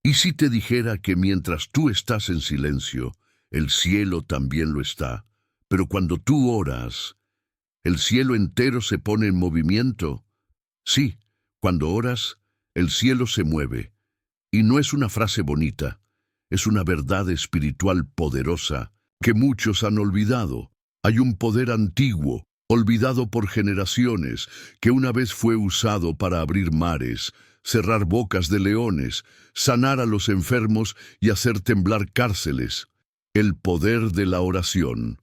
¿Y si te dijera que mientras tú estás en silencio, el cielo también lo está? Pero cuando tú oras, el cielo entero se pone en movimiento. Sí, cuando oras, el cielo se mueve. Y no es una frase bonita, es una verdad espiritual poderosa que muchos han olvidado. Hay un poder antiguo, olvidado por generaciones, que una vez fue usado para abrir mares, cerrar bocas de leones, sanar a los enfermos y hacer temblar cárceles. El poder de la oración.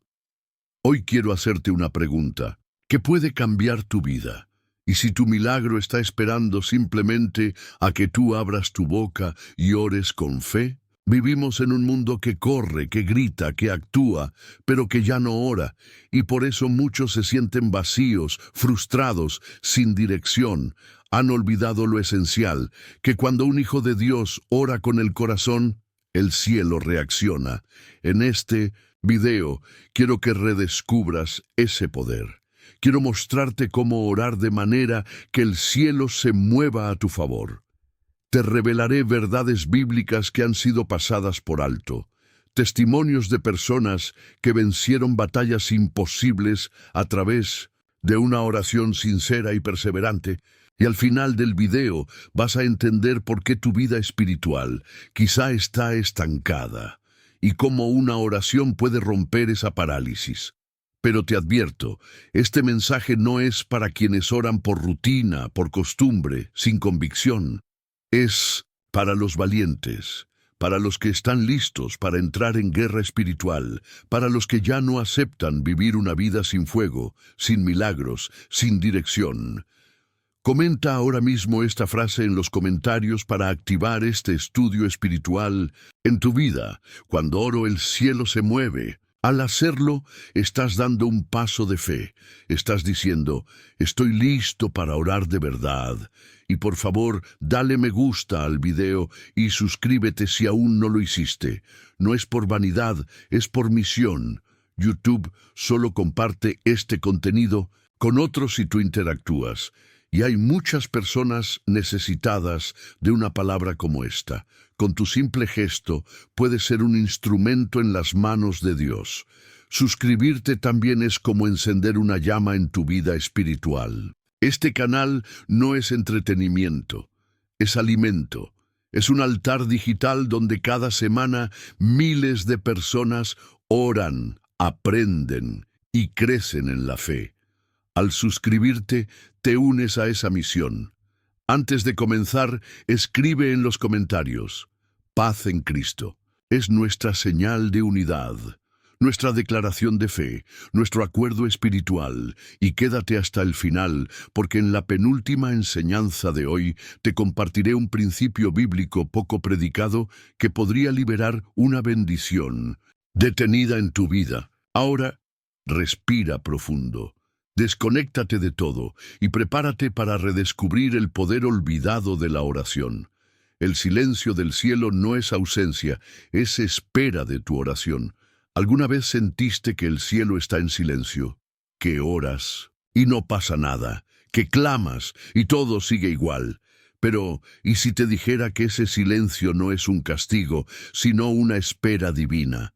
Hoy quiero hacerte una pregunta que puede cambiar tu vida. Y si tu milagro está esperando simplemente a que tú abras tu boca y ores con fe, vivimos en un mundo que corre, que grita, que actúa, pero que ya no ora, y por eso muchos se sienten vacíos, frustrados, sin dirección. Han olvidado lo esencial, que cuando un hijo de Dios ora con el corazón, el cielo reacciona. En este video quiero que redescubras ese poder. Quiero mostrarte cómo orar de manera que el cielo se mueva a tu favor. Te revelaré verdades bíblicas que han sido pasadas por alto, testimonios de personas que vencieron batallas imposibles a través de una oración sincera y perseverante, y al final del video vas a entender por qué tu vida espiritual quizá está estancada y cómo una oración puede romper esa parálisis. Pero te advierto, este mensaje no es para quienes oran por rutina, por costumbre, sin convicción. Es para los valientes, para los que están listos para entrar en guerra espiritual, para los que ya no aceptan vivir una vida sin fuego, sin milagros, sin dirección. Comenta ahora mismo esta frase en los comentarios para activar este estudio espiritual en tu vida. Cuando oro, el cielo se mueve. Al hacerlo, estás dando un paso de fe. Estás diciendo, estoy listo para orar de verdad. Y por favor, dale me gusta al video y suscríbete si aún no lo hiciste. No es por vanidad, es por misión. YouTube solo comparte este contenido con otros si tú interactúas. Y hay muchas personas necesitadas de una palabra como esta. Con tu simple gesto puedes ser un instrumento en las manos de Dios. Suscribirte también es como encender una llama en tu vida espiritual. Este canal no es entretenimiento, es alimento. Es un altar digital donde cada semana miles de personas oran, aprenden y crecen en la fe. Al suscribirte, te unes a esa misión. Antes de comenzar, escribe en los comentarios: paz en Cristo. Es nuestra señal de unidad, nuestra declaración de fe, nuestro acuerdo espiritual. Y quédate hasta el final, porque en la penúltima enseñanza de hoy te compartiré un principio bíblico poco predicado que podría liberar una bendición detenida en tu vida. Ahora, respira profundo. Desconéctate de todo y prepárate para redescubrir el poder olvidado de la oración. El silencio del cielo no es ausencia, es espera de tu oración. ¿Alguna vez sentiste que el cielo está en silencio? Que oras y no pasa nada, que clamas y todo sigue igual. Pero, ¿y si te dijera que ese silencio no es un castigo, sino una espera divina?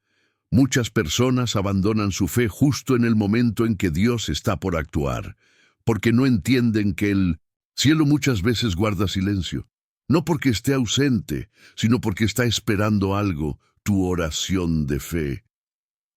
Muchas personas abandonan su fe justo en el momento en que Dios está por actuar, porque no entienden que el cielo muchas veces guarda silencio, no porque esté ausente, sino porque está esperando algo, tu oración de fe.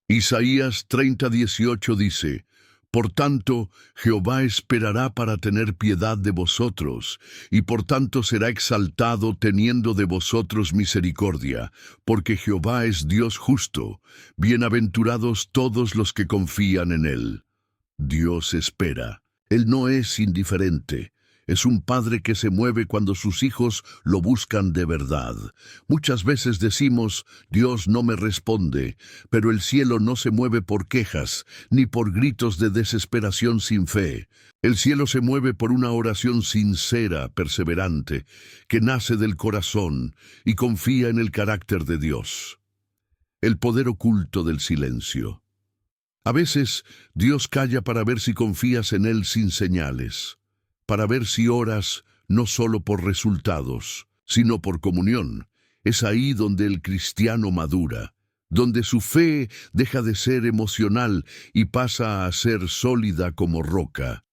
Isaías 30:18 dice: por tanto, Jehová esperará para tener piedad de vosotros, y por tanto será exaltado teniendo de vosotros misericordia, porque Jehová es Dios justo, bienaventurados todos los que confían en Él. Dios espera. Él no es indiferente. Es un padre que se mueve cuando sus hijos lo buscan de verdad. Muchas veces decimos, Dios no me responde, pero el cielo no se mueve por quejas, ni por gritos de desesperación sin fe. El cielo se mueve por una oración sincera, perseverante, que nace del corazón y confía en el carácter de Dios. El poder oculto del silencio. A veces, Dios calla para ver si confías en Él sin señales, para ver si oras no solo por resultados, sino por comunión. Es ahí donde el cristiano madura, donde su fe deja de ser emocional y pasa a ser sólida como roca.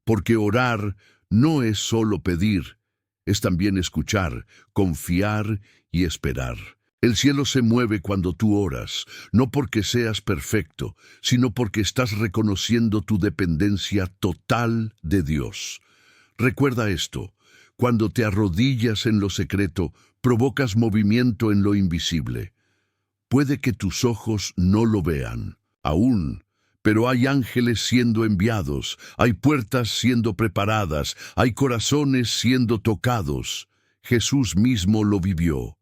Porque orar no es solo pedir, es también escuchar, confiar y esperar. El cielo se mueve cuando tú oras, no porque seas perfecto, sino porque estás reconociendo tu dependencia total de Dios. Recuerda esto, cuando te arrodillas en lo secreto, provocas movimiento en lo invisible. Puede que tus ojos no lo vean, aún, pero hay ángeles siendo enviados, hay puertas siendo preparadas, hay corazones siendo tocados. Jesús mismo lo vivió.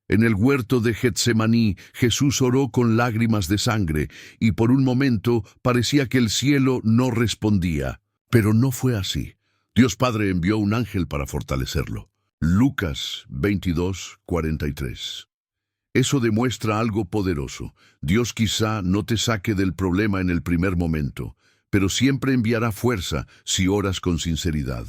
En el huerto de Getsemaní, Jesús oró con lágrimas de sangre, y por un momento parecía que el cielo no respondía. Pero no fue así. Dios Padre envió un ángel para fortalecerlo. Lucas 22:43. Eso demuestra algo poderoso. Dios quizá no te saque del problema en el primer momento, pero siempre enviará fuerza si oras con sinceridad.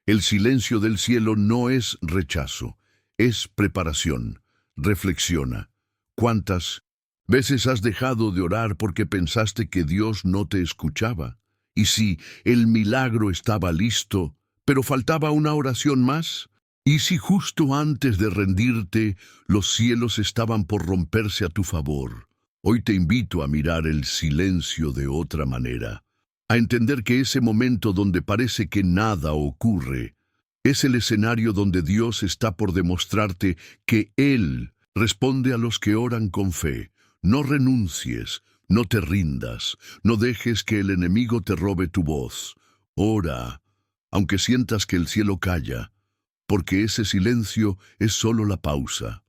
El silencio del cielo no es rechazo, es preparación. Reflexiona. ¿Cuántas veces has dejado de orar porque pensaste que Dios no te escuchaba? Y si el milagro estaba listo, pero faltaba una oración más, y si justo antes de rendirte los cielos estaban por romperse a tu favor, hoy te invito a mirar el silencio de otra manera, a entender que ese momento donde parece que nada ocurre, es el escenario donde Dios está por demostrarte que Él responde a los que oran con fe. No renuncies, no te rindas, no dejes que el enemigo te robe tu voz. Ora, aunque sientas que el cielo calla, porque ese silencio es solo la pausa,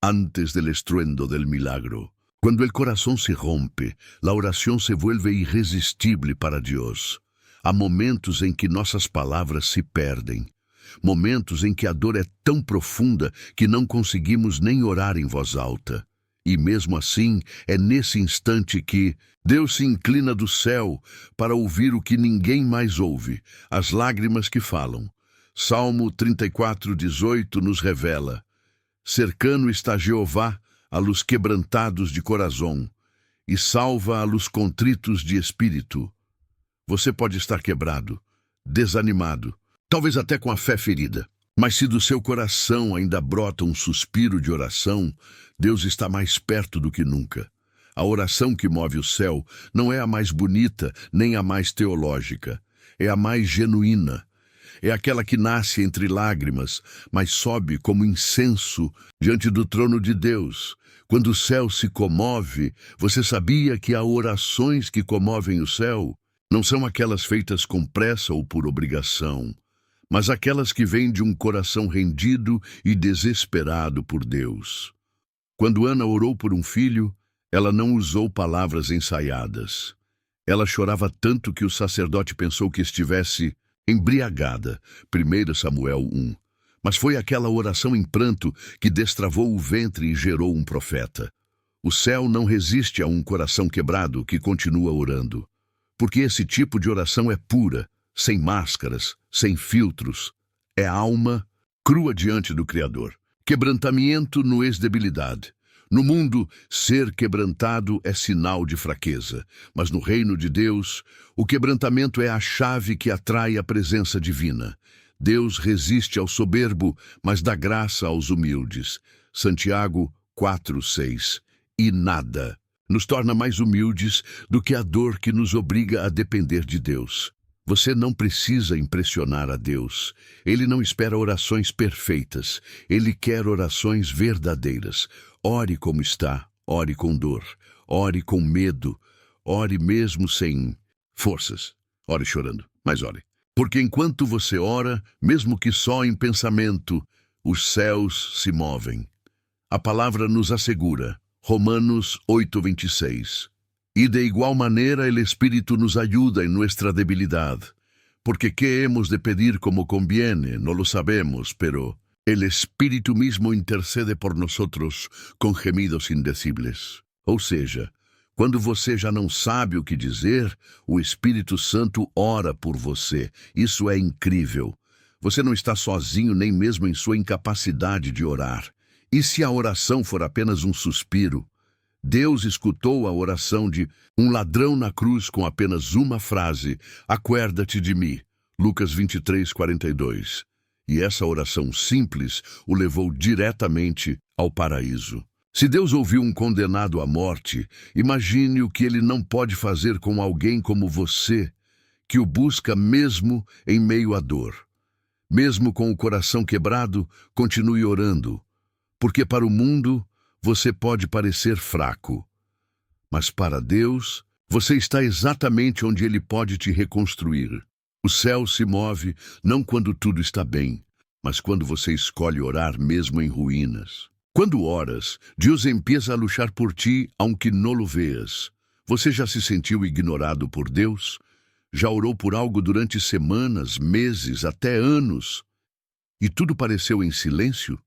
antes del estruendo del milagro. Cuando el corazón se rompe, la oração se vuelve irresistible para Deus. Há momentos em que nossas palavras se perdem. Momentos em que a dor é tão profunda que não conseguimos nem orar em voz alta. E mesmo assim, é nesse instante que Deus se inclina do céu para ouvir o que ninguém mais ouve, as lágrimas que falam. Salmo 34:18 nos revela: cercano está Jeová a los quebrantados de coração, e salva a los contritos de espírito. Você pode estar quebrado, desanimado, talvez até com a fé ferida. Mas se do seu coração ainda brota um suspiro de oração, Deus está mais perto do que nunca. A oração que move o céu não é a mais bonita, nem a mais teológica. É a mais genuína. É aquela que nasce entre lágrimas, mas sobe como incenso diante do trono de Deus. Quando o céu se comove, você sabia que há orações que comovem o céu? Não são aquelas feitas com pressa ou por obrigação, mas aquelas que vêm de um coração rendido e desesperado por Deus. Quando Ana orou por um filho, ela não usou palavras ensaiadas. Ela chorava tanto que o sacerdote pensou que estivesse embriagada, 1 Samuel 1. Mas foi aquela oração em pranto que destravou o ventre e gerou um profeta. O céu não resiste a um coração quebrado que continua orando, porque esse tipo de oração é pura, sem máscaras, sem filtros. É alma crua diante do Criador. Quebrantamento não é debilidade. No mundo, ser quebrantado é sinal de fraqueza, mas no reino de Deus, o quebrantamento é a chave que atrai a presença divina. Deus resiste ao soberbo, mas dá graça aos humildes. Santiago 4:6. E nada nos torna mais humildes do que a dor que nos obriga a depender de Deus. Você não precisa impressionar a Deus. Ele não espera orações perfeitas. Ele quer orações verdadeiras. Ore como está, ore com dor, ore com medo, ore mesmo sem forças. Ore chorando, mas ore. Porque enquanto você ora, mesmo que só em pensamento, os céus se movem. A palavra nos assegura, Romanos 8:26. E de igual maneira el Espíritu nos ayuda en nuestra debilidad, porque qué hemos de pedir como conviene, no lo sabemos, pero el Espíritu mismo intercede por nosotros com gemidos indecibles. Ou seja, quando você já não sabe o que dizer, o Espírito Santo ora por você. Isso é incrível. Você não está sozinho nem mesmo em sua incapacidade de orar. E se a oração for apenas um suspiro? Deus escutou a oração de um ladrão na cruz com apenas uma frase: "Acuerda-te de mim", Lucas 23:42. E essa oração simples o levou diretamente ao paraíso. Se Deus ouviu um condenado à morte, imagine o que Ele não pode fazer com alguém como você, que o busca mesmo em meio à dor. Mesmo com o coração quebrado, continue orando, porque para o mundo você pode parecer fraco, mas para Deus, você está exatamente onde Ele pode te reconstruir. O céu se move não quando tudo está bem, mas quando você escolhe orar mesmo em ruínas. Quando oras, Deus empieza a lutar por ti, aunque não lo veas. Você já se sentiu ignorado por Deus? Já orou por algo durante semanas, meses, até anos? E tudo pareceu em silêncio?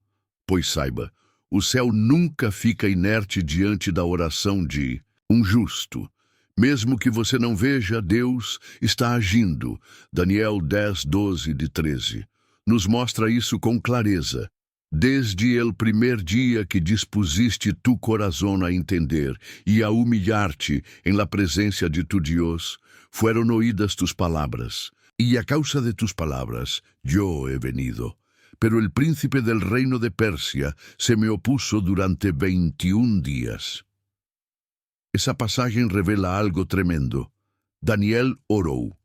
Pois saiba, o céu nunca fica inerte diante da oração de um justo. Mesmo que você não veja, Deus está agindo. Daniel 10:12-13 nos mostra isso com clareza. Desde el primer dia que dispusiste tu corazón a entender e a humilhar-te em la presencia de tu Dios, fueron oídas tus palabras, y a causa de tus palabras yo he venido. Pero el príncipe del reino de Persia se me opuso durante 21 días. Essa passagem revela algo tremendo. Daniel orou,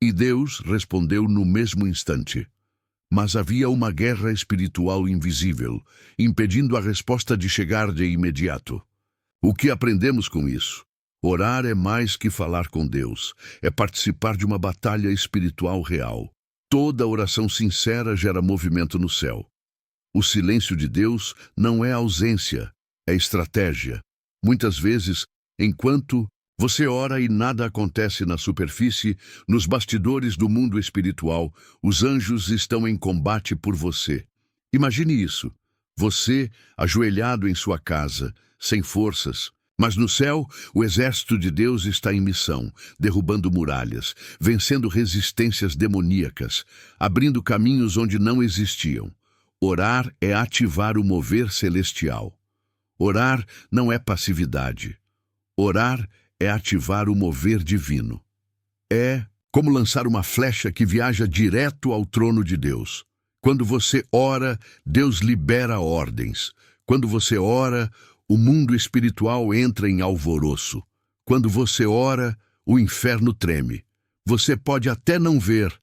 e Deus respondeu no mesmo instante. Mas havia uma guerra espiritual invisível, impedindo a resposta de chegar de imediato. O que aprendemos com isso? Orar é mais que falar com Deus, é participar de uma batalha espiritual real. Toda oração sincera gera movimento no céu. O silêncio de Deus não é ausência, é estratégia. Muitas vezes, enquanto você ora e nada acontece na superfície, nos bastidores do mundo espiritual, os anjos estão em combate por você. Imagine isso. Você, ajoelhado em sua casa, sem forças. Mas no céu, o exército de Deus está em missão, derrubando muralhas, vencendo resistências demoníacas, abrindo caminhos onde não existiam. Orar é ativar o mover celestial. Orar não é passividade. Orar é ativar o mover divino. É como lançar uma flecha que viaja direto ao trono de Deus. Quando você ora, Deus libera ordens. Quando você ora, o mundo espiritual entra em alvoroço. Quando você ora, o inferno treme. Você pode até não ver,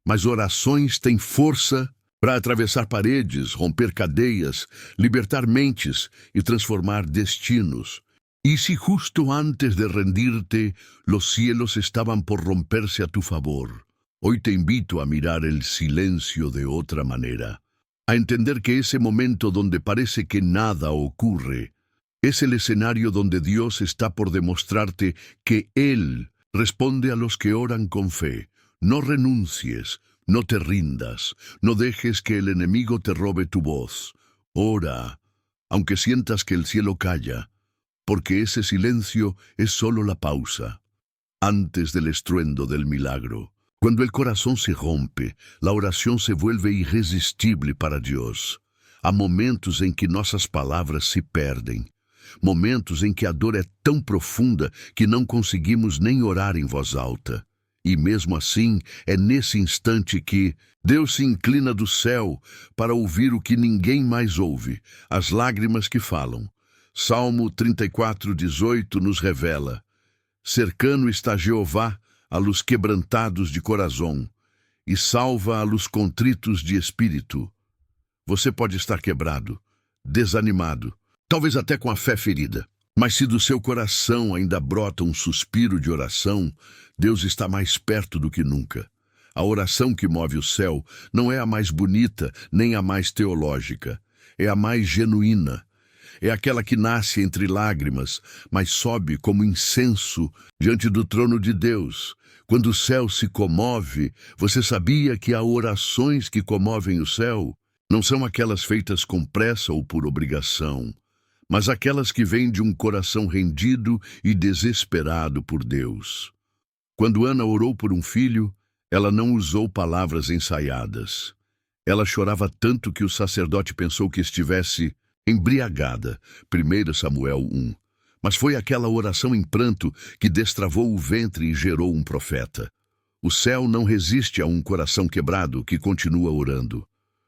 mas orações têm força para atravessar paredes, romper cadeias, libertar mentes e transformar destinos. E se justo antes de rendirte, los cielos estaban por romperse a tu favor, hoy te invito a mirar el silencio de otra manera, a entender que ese momento donde parece que nada ocurre, es el escenario donde Dios está por demostrarte que Él responde a los que oran con fe. No renuncies, no te rindas, no dejes que el enemigo te robe tu voz. Ora, aunque sientas que el cielo calla, porque ese silencio es solo la pausa, antes del estruendo del milagro. Cuando el corazón se rompe, la oración se vuelve irresistible para Dios. Há momentos em que nossas palavras se perdem. Momentos em que a dor é tão profunda que não conseguimos nem orar em voz alta. E mesmo assim, é nesse instante que Deus se inclina do céu para ouvir o que ninguém mais ouve, as lágrimas que falam. Salmo 34:18 nos revela: cercano está Jeová a los quebrantados de corazón, e salva a los contritos de espírito. Você pode estar quebrado, desanimado, talvez até com a fé ferida. Mas se do seu coração ainda brota um suspiro de oração, Deus está mais perto do que nunca. A oração que move o céu não é a mais bonita, nem a mais teológica. É a mais genuína. É aquela que nasce entre lágrimas, mas sobe como incenso diante do trono de Deus. Quando o céu se comove, você sabia que há orações que comovem o céu? Não são aquelas feitas com pressa ou por obrigação, mas aquelas que vêm de um coração rendido e desesperado por Deus. Quando Ana orou por um filho, ela não usou palavras ensaiadas. Ela chorava tanto que o sacerdote pensou que estivesse embriagada. 1 Samuel 1. Mas foi aquela oração em pranto que destravou o ventre e gerou um profeta. O céu não resiste a um coração quebrado que continua orando.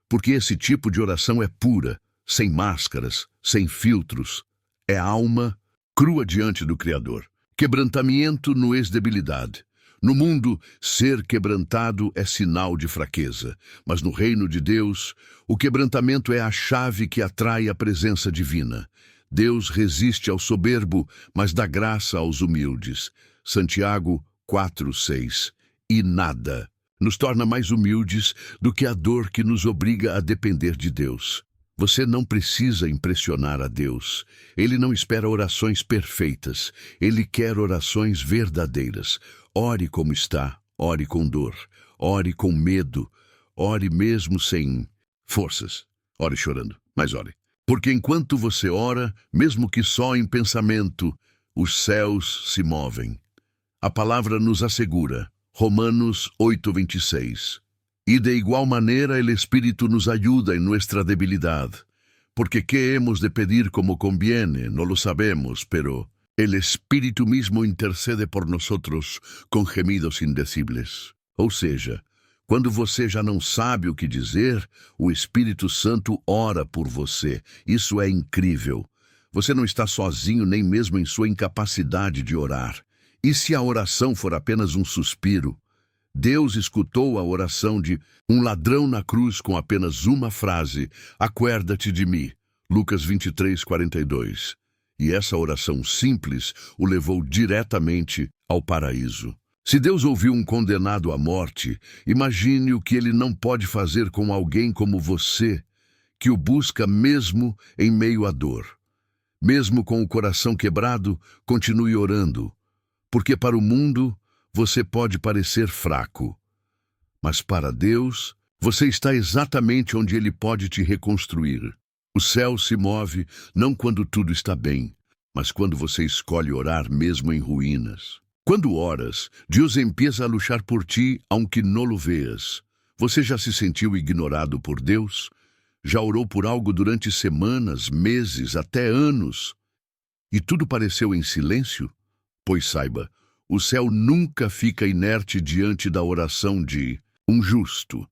Porque esse tipo de oração é pura, sem máscaras, sem filtros. É alma crua diante do Criador. Quebrantamento no ex-debilidade. No mundo, ser quebrantado é sinal de fraqueza, mas no reino de Deus, o quebrantamento é a chave que atrai a presença divina. Deus resiste ao soberbo, mas dá graça aos humildes. Santiago 4:6. E nada nos torna mais humildes do que a dor que nos obriga a depender de Deus. Você não precisa impressionar a Deus. Ele não espera orações perfeitas. Ele quer orações verdadeiras. Ore como está, ore com dor, ore com medo, ore mesmo sem forças. Ore chorando, mas ore. Porque enquanto você ora, mesmo que só em pensamento, os céus se movem. A palavra nos assegura, Romanos 8:26. E de igual maneira el Espíritu nos ayuda en nuestra debilidad. Porque qué hemos de pedir como conviene, no lo sabemos, pero el Espíritu mismo intercede por nosotros com gemidos indecibles. Ou seja, quando você já não sabe o que dizer, o Espírito Santo ora por você. Isso é incrível. Você não está sozinho nem mesmo em sua incapacidade de orar. E se a oração for apenas um suspiro? Deus escutou a oração de um ladrão na cruz com apenas uma frase: acuerda-te de mim. Lucas 23:42. E essa oração simples o levou diretamente ao paraíso. Se Deus ouviu um condenado à morte, imagine o que ele não pode fazer com alguém como você, que o busca mesmo em meio à dor. Mesmo com o coração quebrado, continue orando, porque para o mundo você pode parecer fraco, mas para Deus, você está exatamente onde Ele pode te reconstruir. O céu se move não quando tudo está bem, mas quando você escolhe orar mesmo em ruínas. Quando oras, Deus empieza a luchar por ti, aunque não lo veas. Você já se sentiu ignorado por Deus? Já orou por algo durante semanas, meses, até anos? E tudo pareceu em silêncio? Pois saiba, o céu nunca fica inerte diante da oração de um justo.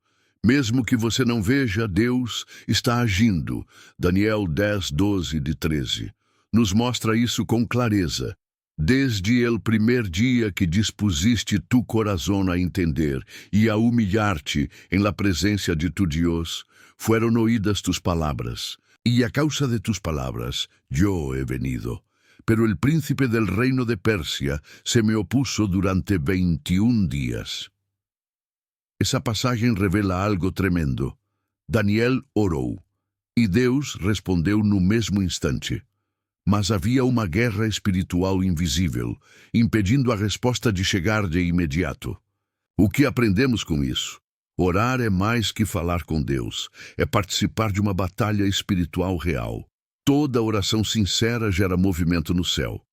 Mesmo que você não veja, Deus está agindo. Daniel 10:12-13 nos mostra isso com clareza. Desde el primer dia que dispusiste tu corazón a entender e a humilhar-te en la presencia de tu Dios, fueron oídas tus palabras. Y a causa de tus palabras, yo he venido. Pero el príncipe del reino de Persia se me opuso durante 21 días. Essa passagem revela algo tremendo. Daniel orou, e Deus respondeu no mesmo instante. Mas havia uma guerra espiritual invisível, impedindo a resposta de chegar de imediato. O que aprendemos com isso? Orar é mais que falar com Deus, é participar de uma batalha espiritual real. Toda oração sincera gera movimento no céu.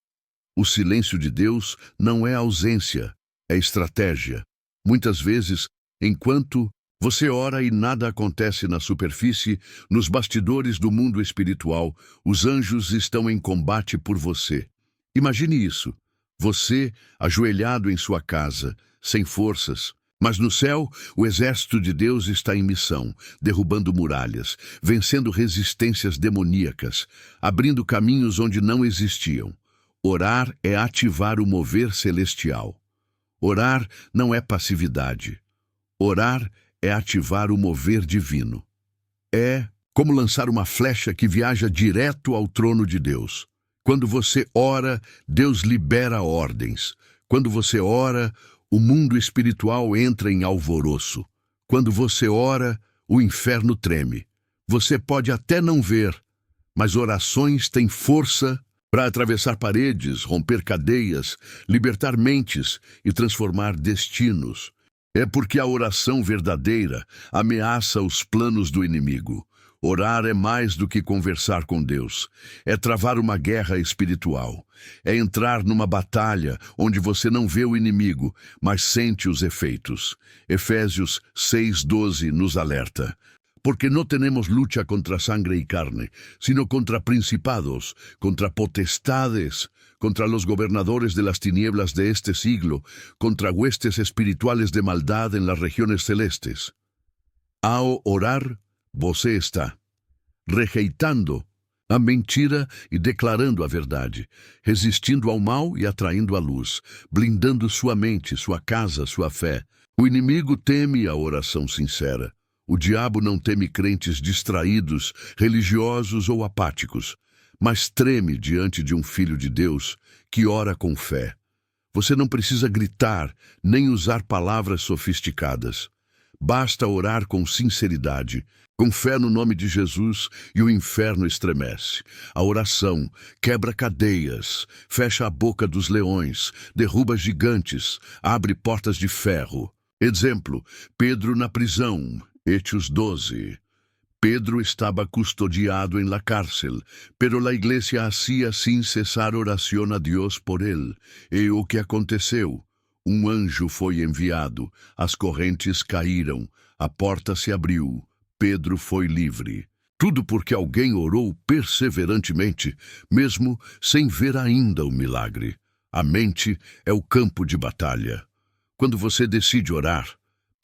O silêncio de Deus não é ausência, é estratégia. Muitas vezes, enquanto você ora e nada acontece na superfície, nos bastidores do mundo espiritual, os anjos estão em combate por você. Imagine isso. Você, ajoelhado em sua casa, sem forças. Mas no céu, o exército de Deus está em missão, derrubando muralhas, vencendo resistências demoníacas, abrindo caminhos onde não existiam. Orar é ativar o mover celestial. Orar não é passividade. Orar é ativar o mover divino. É como lançar uma flecha que viaja direto ao trono de Deus. Quando você ora, Deus libera ordens. Quando você ora, o mundo espiritual entra em alvoroço. Quando você ora, o inferno treme. Você pode até não ver, mas orações têm força para atravessar paredes, romper cadeias, libertar mentes e transformar destinos. É porque a oração verdadeira ameaça os planos do inimigo. Orar é mais do que conversar com Deus. É travar uma guerra espiritual. É entrar numa batalha onde você não vê o inimigo, mas sente os efeitos. Efésios 6:12 nos alerta. Porque no tenemos lucha contra sangre y carne, sino contra principados, contra potestades, contra los gobernadores de las tinieblas de este siglo, contra huestes espirituales de maldad en las regiones celestes. Ao orar, você está rejeitando a mentira e declarando a verdade, resistindo ao mal e atraindo a luz, blindando sua mente, sua casa, sua fé. O inimigo teme a oração sincera. O diabo não teme crentes distraídos, religiosos ou apáticos, mas treme diante de um filho de Deus que ora com fé. Você não precisa gritar, nem usar palavras sofisticadas. Basta orar com sinceridade, com fé no nome de Jesus, e o inferno estremece. A oração quebra cadeias, fecha a boca dos leões, derruba gigantes, abre portas de ferro. Exemplo, Pedro na prisão, Hechos 12. Pedro estaba custodiado en la cárcel, pero la iglesia hacía sin cesar oración a Dios por él. E o que aconteceu? Um anjo foi enviado, as correntes caíram, a porta se abriu, Pedro foi livre. Tudo porque alguém orou perseverantemente, mesmo sem ver ainda o milagre. A mente é o campo de batalha. Quando você decide orar,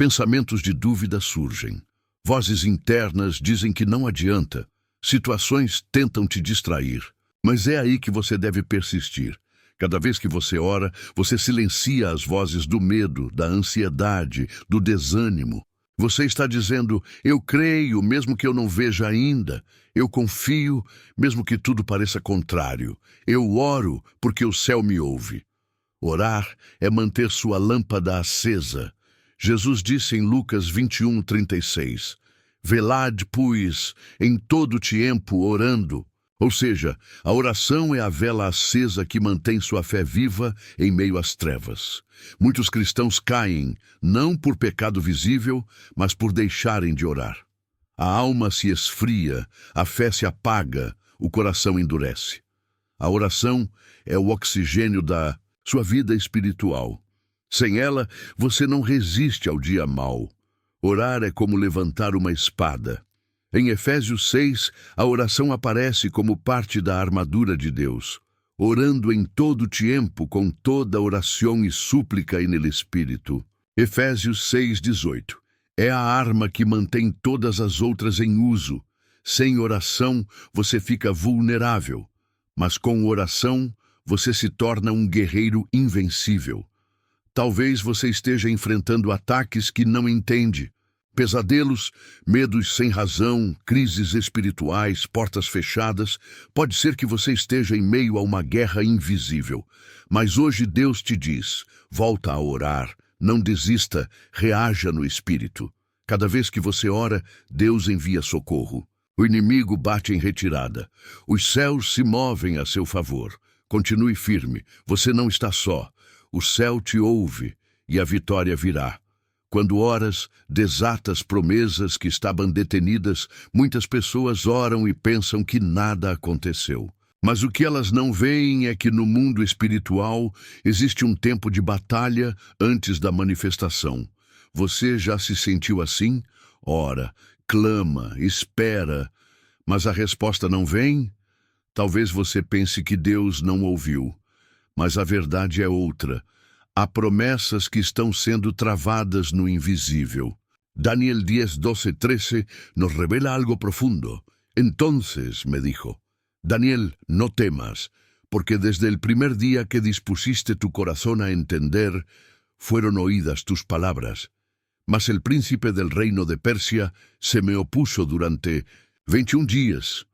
pensamentos de dúvida surgem. Vozes internas dizem que não adianta. Situações tentam te distrair. Mas é aí que você deve persistir. Cada vez que você ora, você silencia as vozes do medo, da ansiedade, do desânimo. Você está dizendo, eu creio, mesmo que eu não veja ainda. Eu confio, mesmo que tudo pareça contrário. Eu oro, porque o céu me ouve. Orar é manter sua lâmpada acesa. Jesus disse em Lucas 21:36, velad, pois, em todo tempo orando. Ou seja, a oração é a vela acesa que mantém sua fé viva em meio às trevas. Muitos cristãos caem, não por pecado visível, mas por deixarem de orar. A alma se esfria, a fé se apaga, o coração endurece. A oração é o oxigênio da sua vida espiritual. Sem ela, você não resiste ao dia mau. Orar é como levantar uma espada. Em Efésios 6, a oração aparece como parte da armadura de Deus, orando em todo tempo com toda oração e súplica e no Espírito. Efésios 6:18. É a arma que mantém todas as outras em uso. Sem oração, você fica vulnerável, mas com oração, você se torna um guerreiro invencível. Talvez você esteja enfrentando ataques que não entende. Pesadelos, medos sem razão, crises espirituais, portas fechadas. Pode ser que você esteja em meio a uma guerra invisível. Mas hoje Deus te diz, volta a orar, não desista, reaja no Espírito. Cada vez que você ora, Deus envia socorro. O inimigo bate em retirada. Os céus se movem a seu favor. Continue firme, você não está só. O céu te ouve e a vitória virá. Quando oras, desatas promessas que estavam detenidas, muitas pessoas oram e pensam que nada aconteceu. Mas o que elas não veem é que no mundo espiritual existe um tempo de batalha antes da manifestação. Você já se sentiu assim? Ora, clama, espera, mas a resposta não vem? Talvez você pense que Deus não ouviu, mas a verdade é outra. Há promessas que estão sendo travadas no invisível. Daniel 10, 12, 13 nos revela algo profundo. Entonces me dijo, Daniel, no temas, porque desde el primer día que dispusiste tu corazón a entender, fueron oídas tus palabras. Mas el príncipe del reino de Persia se me opuso durante 21 dias.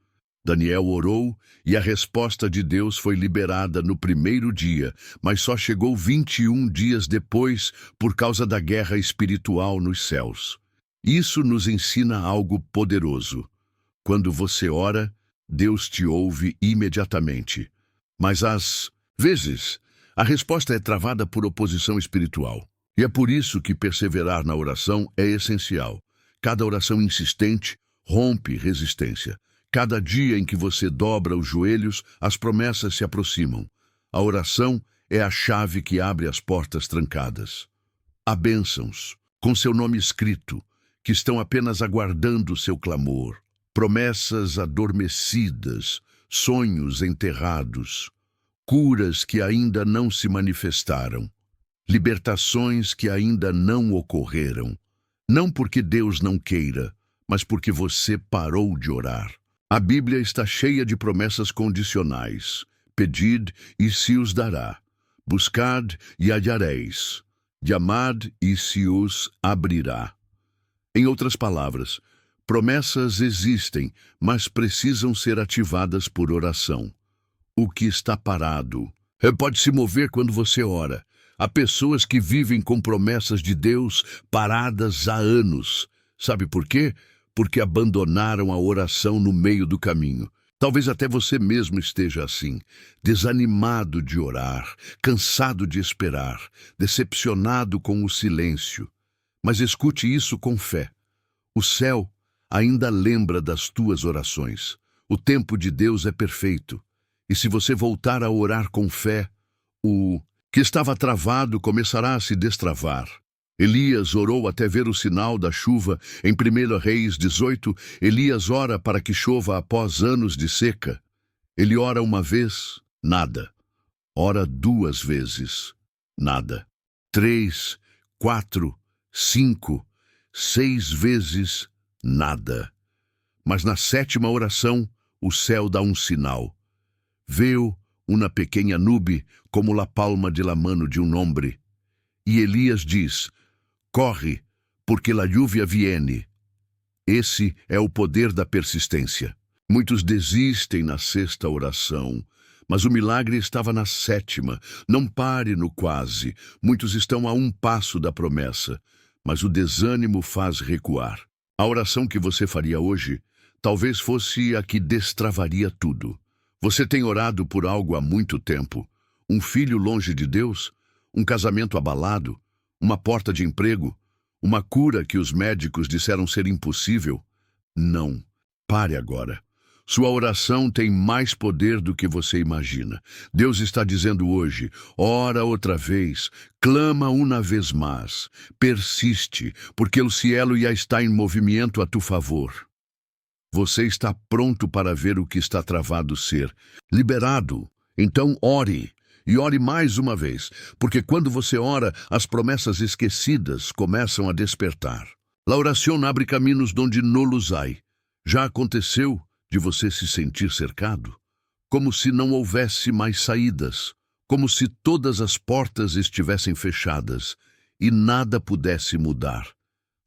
Daniel orou e a resposta de Deus foi liberada no primeiro dia, mas só chegou 21 dias depois por causa da guerra espiritual nos céus. Isso nos ensina algo poderoso. Quando você ora, Deus te ouve imediatamente. Mas às vezes, a resposta é travada por oposição espiritual. E é por isso que perseverar na oração é essencial. Cada oração insistente rompe resistência. Cada dia em que você dobra os joelhos, as promessas se aproximam. A oração é a chave que abre as portas trancadas. Há bênçãos, com seu nome escrito, que estão apenas aguardando seu clamor. Promessas adormecidas, sonhos enterrados, curas que ainda não se manifestaram, libertações que ainda não ocorreram. Não porque Deus não queira, mas porque você parou de orar. A Bíblia está cheia de promessas condicionais. Pedid e se os dará. Buscad e hallareis. Chamad e se os abrirá. Em outras palavras, promessas existem, mas precisam ser ativadas por oração. O que está parado pode se mover quando você ora. Há pessoas que vivem com promessas de Deus paradas há anos. Sabe por quê? Porque abandonaram a oração no meio do caminho. Talvez até você mesmo esteja assim, desanimado de orar, cansado de esperar, decepcionado com o silêncio. Mas escute isso com fé. O céu ainda lembra das tuas orações. O tempo de Deus é perfeito. E se você voltar a orar com fé, o que estava travado começará a se destravar. Elias orou até ver o sinal da chuva. Em 1 Reis 18, Elias ora para que chova após anos de seca. Ele ora uma vez, nada. Ora 2 vezes, nada. 3, 4, 5, 6 vezes, nada. Mas na 7ª oração, o céu dá um sinal. Veo uma pequena nube como la palma de la mano de um hombre. E Elias diz: corre, porque la lluvia viene. Esse é o poder da persistência. Muitos desistem na 6ª oração, mas o milagre estava na 7ª. Não pare no quase. Muitos estão a um passo da promessa, mas o desânimo faz recuar. A oração que você faria hoje talvez fosse a que destravaria tudo. Você tem orado por algo há muito tempo. Um filho longe de Deus, um casamento abalado, uma porta de emprego, uma cura que os médicos disseram ser impossível. Não, pare agora. Sua oração tem mais poder do que você imagina. Deus está dizendo hoje: ora outra vez, clama uma vez mais, persiste, porque o cielo já está em movimento a tu favor. Você está pronto para ver o que está travado ser liberado. Então ore. E ore mais uma vez, porque quando você ora, as promessas esquecidas começam a despertar. La oración abre caminhos donde no los hay. Já aconteceu de você se sentir cercado? Como se não houvesse mais saídas, como se todas as portas estivessem fechadas e nada pudesse mudar.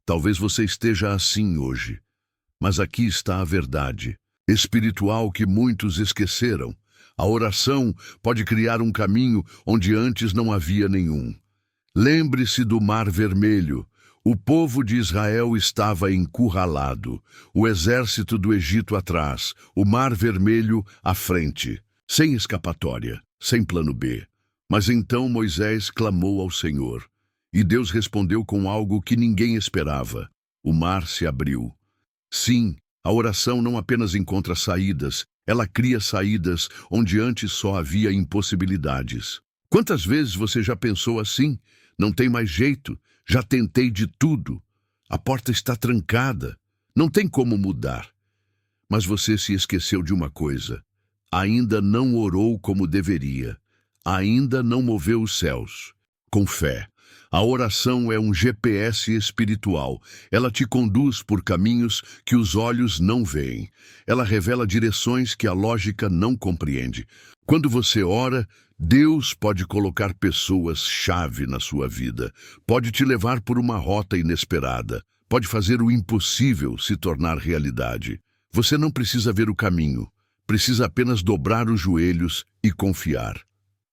Talvez você esteja assim hoje, mas aqui está a verdade espiritual que muitos esqueceram. A oração pode criar um caminho onde antes não havia nenhum. Lembre-se do Mar Vermelho. O povo de Israel estava encurralado, o exército do Egito atrás, o Mar Vermelho à frente, sem escapatória, sem plano B. Mas então Moisés clamou ao Senhor, e Deus respondeu com algo que ninguém esperava. O mar se abriu. Sim, a oração não apenas encontra saídas, ela cria saídas onde antes só havia impossibilidades. Quantas vezes você já pensou assim? Não tem mais jeito, já tentei de tudo. A porta está trancada, não tem como mudar. Mas você se esqueceu de uma coisa. Ainda não orou como deveria. Ainda não moveu os céus. Com fé. A oração é um GPS espiritual. Ela te conduz por caminhos que os olhos não veem. Ela revela direções que a lógica não compreende. Quando você ora, Deus pode colocar pessoas-chave na sua vida. Pode te levar por uma rota inesperada. Pode fazer o impossível se tornar realidade. Você não precisa ver o caminho. Precisa apenas dobrar os joelhos e confiar.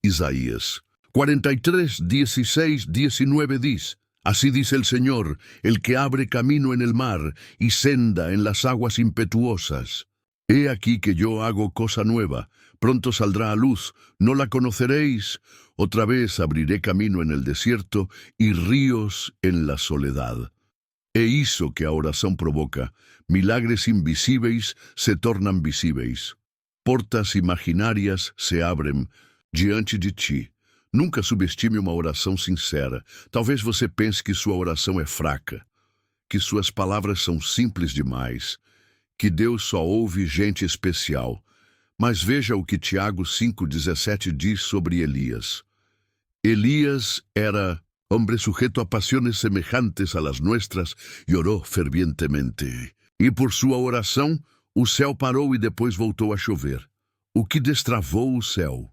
Isaías 43, 16, 19 diz: Así dice el Señor, el que abre camino en el mar y senda en las aguas impetuosas. He aquí que yo hago cosa nueva, pronto saldrá a luz, ¿no la conoceréis? Otra vez abriré camino en el desierto y ríos en la soledad. E hizo que a oração provoca, milagres invisíveis se tornam visíveis. Portas imaginárias se abrem diante de ti. Nunca subestime uma oração sincera. Talvez você pense que sua oração é fraca, que suas palavras são simples demais, que Deus só ouve gente especial. Mas veja o que Tiago 5,17 diz sobre Elias. Elias era hombre sujeto a pasiones semejantes a las nuestras e orou fervientemente. E por sua oração, o céu parou e depois voltou a chover. O que destravou o céu?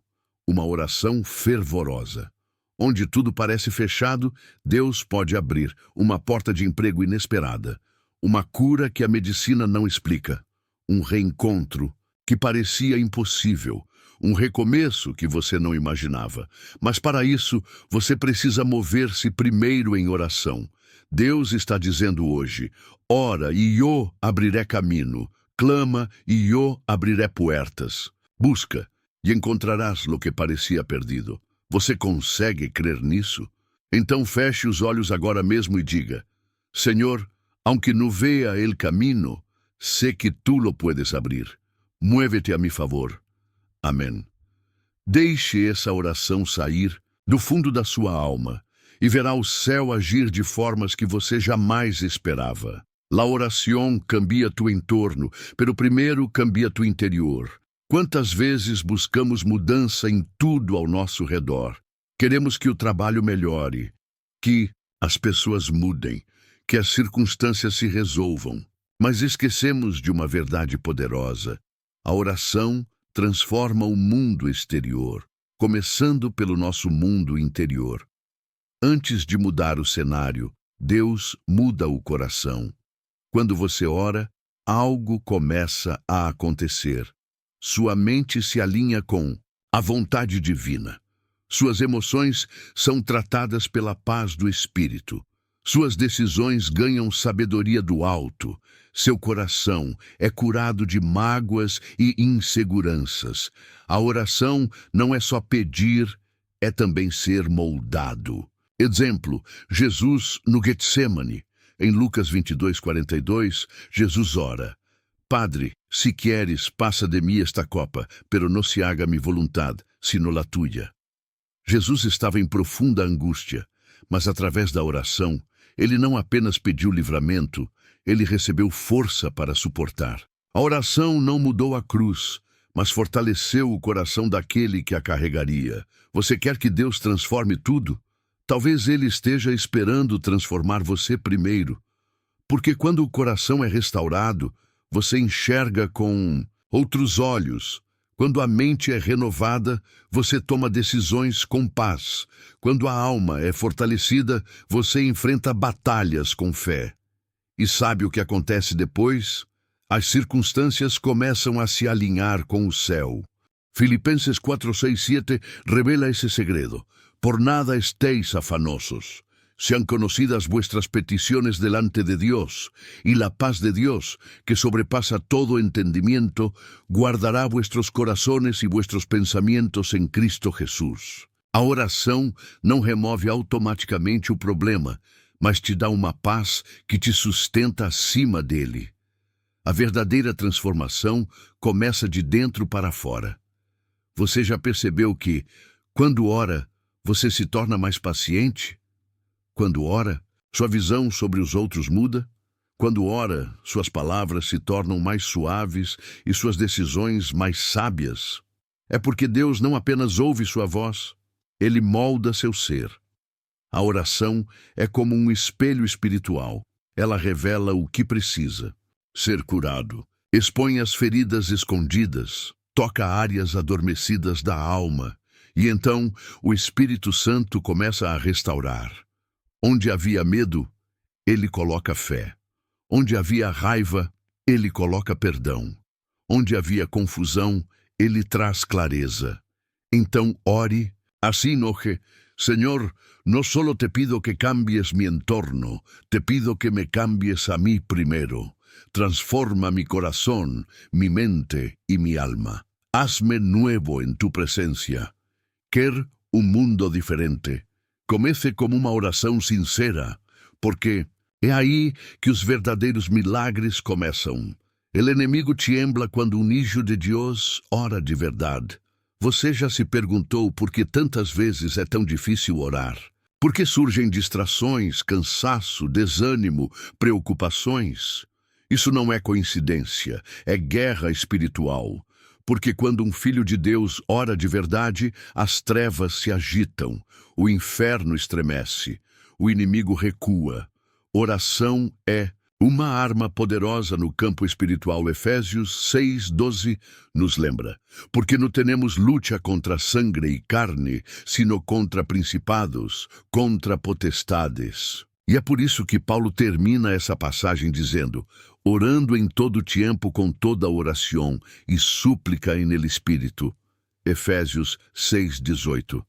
Uma oração fervorosa. Onde tudo parece fechado, Deus pode abrir uma porta de emprego inesperada, uma cura que a medicina não explica, um reencontro que parecia impossível, um recomeço que você não imaginava. Mas para isso, você precisa mover-se primeiro em oração. Deus está dizendo hoje: ora e eu abriré caminho, clama e eu abriré puertas. Busca e encontrarás lo que parecia perdido. Você consegue crer nisso? Então feche os olhos agora mesmo e diga: Senhor, aunque no vea el camino, sé que tú lo puedes abrir. Muévete a mi favor. Amém. Deixe essa oração sair do fundo da sua alma e verá o céu agir de formas que você jamais esperava. La oración cambia tu entorno, pero primeiro cambia tu interior. Quantas vezes buscamos mudança em tudo ao nosso redor? Queremos que o trabalho melhore, que as pessoas mudem, que as circunstâncias se resolvam. Mas esquecemos de uma verdade poderosa. A oração transforma o mundo exterior, começando pelo nosso mundo interior. Antes de mudar o cenário, Deus muda o coração. Quando você ora, algo começa a acontecer. Sua mente se alinha com a vontade divina. Suas emoções são tratadas pela paz do Espírito. Suas decisões ganham sabedoria do alto. Seu coração é curado de mágoas e inseguranças. A oração não é só pedir, é também ser moldado. Exemplo, Jesus no Getsemane. Em Lucas 22:42, Jesus ora: Padre, si quieres, passa de mim esta copa, pero no se haga mi voluntad, sino la tuya. Jesus estava em profunda angústia, mas através da oração, ele não apenas pediu livramento, ele recebeu força para suportar. A oração não mudou a cruz, mas fortaleceu o coração daquele que a carregaria. Você quer que Deus transforme tudo? Talvez ele esteja esperando transformar você primeiro. Porque quando o coração é restaurado, você enxerga com outros olhos. Quando a mente é renovada, você toma decisões com paz. Quando a alma é fortalecida, você enfrenta batalhas com fé. E sabe o que acontece depois? As circunstâncias começam a se alinhar com o céu. Filipenses 4:6-7 revela esse segredo. Por nada estéis afanosos. Sean conocidas vuestras peticiones delante de Dios, y la paz de Dios, que sobrepasa todo entendimiento, guardará vuestros corazones y vuestros pensamientos en Cristo Jesús. A oração não remove automaticamente o problema, mas te dá uma paz que te sustenta acima dele. A verdadeira transformação começa de dentro para fora. Você já percebeu que, quando ora, você se torna mais paciente? Quando ora, sua visão sobre os outros muda. Quando ora, suas palavras se tornam mais suaves e suas decisões mais sábias. É porque Deus não apenas ouve sua voz, Ele molda seu ser. A oração é como um espelho espiritual. Ela revela o que precisa ser curado, expõe as feridas escondidas, toca áreas adormecidas da alma, e então o Espírito Santo começa a restaurar. Onde havia medo, ele coloca fé. Onde havia raiva, ele coloca perdão. Onde havia confusão, ele traz clareza. Então ore, assim noje: Senhor, no solo te pido que cambies mi entorno, te pido que me cambies a mí primero. Transforma mi corazón, mi mente y mi alma. Hazme nuevo en tu presencia. Quer un mundo diferente. Comece como uma oração sincera, porque é aí que os verdadeiros milagres começam. El inimigo tiembla quando um hijo de Deus ora de verdade. Você já se perguntou por que tantas vezes é tão difícil orar? Porque surgem distrações, cansaço, desânimo, preocupações. Isso não é coincidência, é guerra espiritual. Porque quando um filho de Deus ora de verdade, as trevas se agitam, o inferno estremece, o inimigo recua. Oração é uma arma poderosa no campo espiritual. Efésios 6:12 nos lembra. Porque não temos luta contra sangue e carne, sino contra principados, contra potestades. E é por isso que Paulo termina essa passagem dizendo: orando em todo tempo com toda oração e súplica em el Espírito. Efésios 6:18.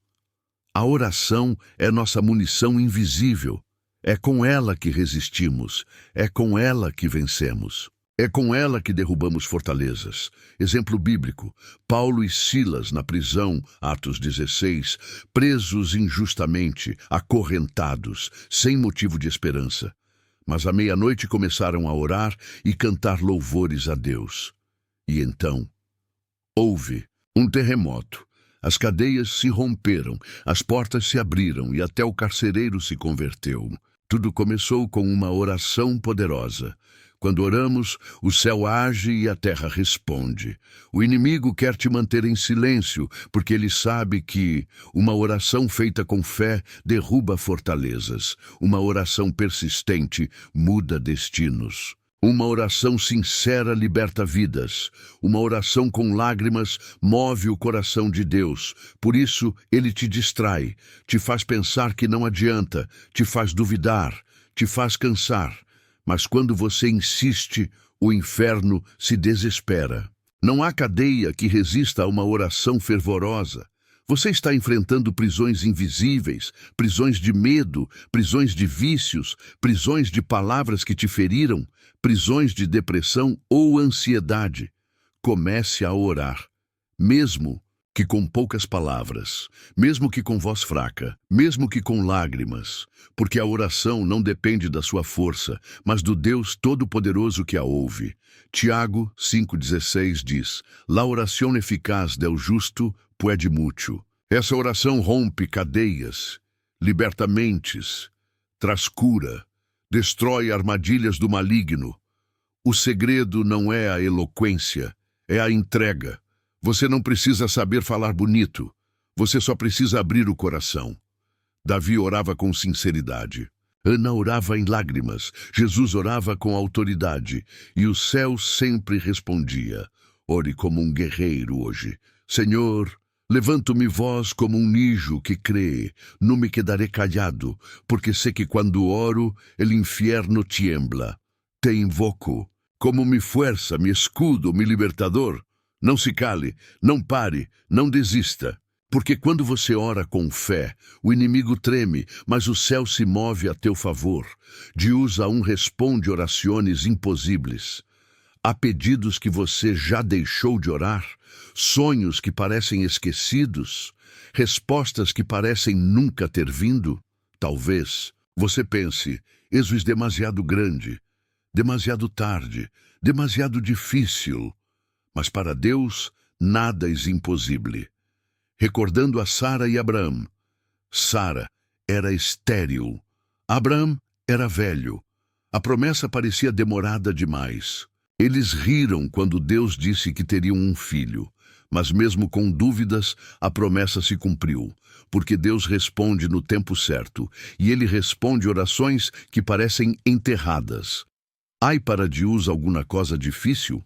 A oração é nossa munição invisível. É com ela que resistimos, é com ela que vencemos. É com ela que derrubamos fortalezas. Exemplo bíblico, Paulo e Silas na prisão, Atos 16, presos injustamente, acorrentados, sem motivo de esperança. Mas à meia-noite começaram a orar e cantar louvores a Deus. E então, houve um terremoto. As cadeias se romperam, as portas se abriram e até o carcereiro se converteu. Tudo começou com uma oração poderosa. Quando oramos, o céu age e a terra responde. O inimigo quer te manter em silêncio, porque ele sabe que uma oração feita com fé derruba fortalezas. Uma oração persistente muda destinos. Uma oração sincera liberta vidas. Uma oração com lágrimas move o coração de Deus. Por isso, ele te distrai, te faz pensar que não adianta, te faz duvidar, te faz cansar. Mas quando você insiste, o inferno se desespera. Não há cadeia que resista a uma oração fervorosa. Você está enfrentando prisões invisíveis, prisões de medo, prisões de vícios, prisões de palavras que te feriram, prisões de depressão ou ansiedade. Comece a orar, mesmo que com poucas palavras, mesmo que com voz fraca, mesmo que com lágrimas, porque a oração não depende da sua força, mas do Deus Todo-Poderoso que a ouve. Tiago 5,16 diz: La oración eficaz del justo puede mucho. Essa oração rompe cadeias, liberta mentes, traz cura, destrói armadilhas do maligno. O segredo não é a eloquência, é a entrega. Você não precisa saber falar bonito, você só precisa abrir o coração. Davi orava com sinceridade. Ana orava em lágrimas, Jesus orava com autoridade, e o céu sempre respondia. Ore como um guerreiro hoje. Senhor, levanto-me voz como um nijo que crê, não me quedaré callado, porque sei que quando oro, el infierno tiembla. Te invoco, como mi fuerza, mi escudo, mi libertador. Não se cale, não pare, não desista. Porque quando você ora com fé, o inimigo treme, mas o céu se move a teu favor. Deus a responde orações impossíveis. Há pedidos que você já deixou de orar, sonhos que parecem esquecidos, respostas que parecem nunca ter vindo. Talvez você pense, isso é demasiado grande, demasiado tarde, demasiado difícil. Mas para Deus, nada é impossível. Recordando a Sara e Abraão. Sara era estéril. Abraão era velho. A promessa parecia demorada demais. Eles riram quando Deus disse que teriam um filho. Mas mesmo com dúvidas, a promessa se cumpriu. Porque Deus responde no tempo certo. E Ele responde orações que parecem enterradas. Há para Deus alguma coisa difícil?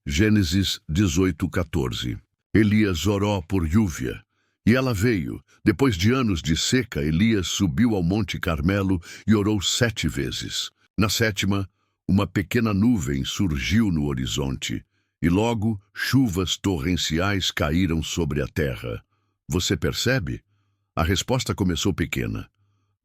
Gênesis 18:14. Elias orou por lluvia, e ela veio. Depois de anos de seca, Elias subiu ao Monte Carmelo e orou 7 vezes. Na 7ª, uma pequena nuvem surgiu no horizonte, e logo chuvas torrenciais caíram sobre a terra. Você percebe? A resposta começou pequena,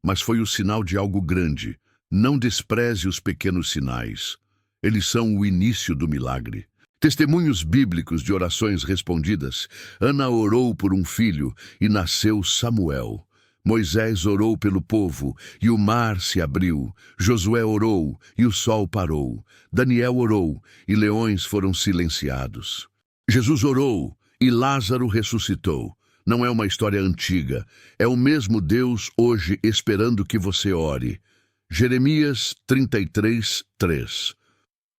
mas foi o sinal de algo grande. Não despreze os pequenos sinais. Eles são o início do milagre. Testemunhos bíblicos de orações respondidas. Ana orou por um filho e nasceu Samuel. Moisés orou pelo povo e o mar se abriu. Josué orou e o sol parou. Daniel orou e leões foram silenciados. Jesus orou e Lázaro ressuscitou. não é uma história antiga. É o mesmo Deus hoje esperando que você ore. Jeremias 33, 3.